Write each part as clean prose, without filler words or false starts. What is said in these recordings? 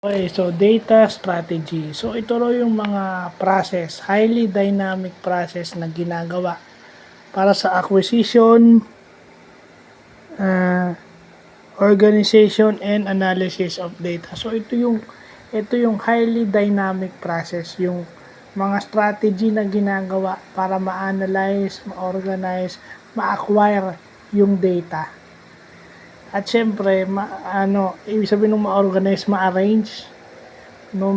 Okay, so data strategy. So ito raw yung mga process, highly dynamic process na ginagawa para sa acquisition, uh, organization, and analysis of data. So ito yung highly dynamic process, yung mga strategy na ginagawa para ma-analyze, ma-organize, ma-acquire yung data. At syempre, ibig sabihin ng ma-organize, ma-arrange, no,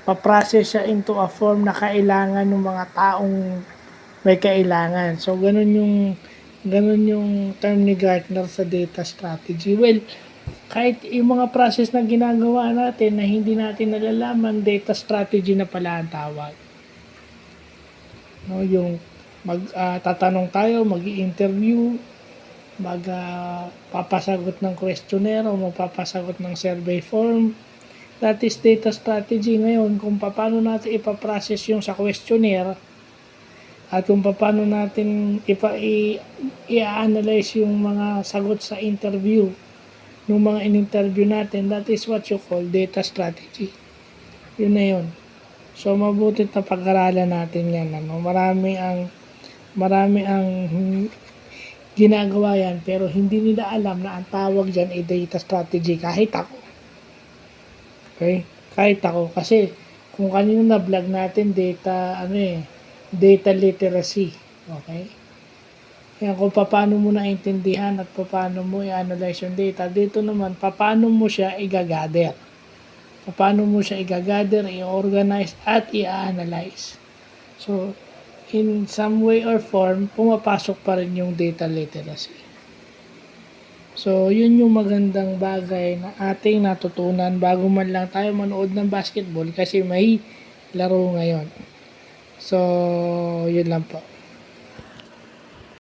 pa-process siya into a form na kailangan ng mga taong may kailangan. So, ganun yung term ni Gartner sa data strategy. Well, kahit yung mga process na ginagawa natin na hindi natin nalalaman, data strategy na pala ang tawag. No, yung tatanong tayo, mag-i-interview, papasagot ng questionnaire o magpapasagot ng survey form. That is data strategy. Ngayon, kung paano natin ipaprocess yung sa questionnaire at kung paano natin i-analyze yung mga sagot sa interview ng mga in-interview natin, that is what you call data strategy. Yun na yun. So, mabuti na pag-aralan natin yan. Marami ang ginagawa yan, pero hindi nila alam na ang tawag dyan ay data strategy. Kahit ako. Okay? Kahit ako. Kasi, kung kanina na vlog natin, data literacy. Okay? Yan, kung paano mo naintindihan at paano mo i-analyze yung data. Dito naman, paano mo siya i-gather. Paano mo siya i-gather, i-organize, at i-analyze. So, in some way or form, pumapasok pa rin yung data literacy. So, yun yung magandang bagay na ating natutunan bago man lang tayo manood ng basketball kasi may laro ngayon. So, yun lang po.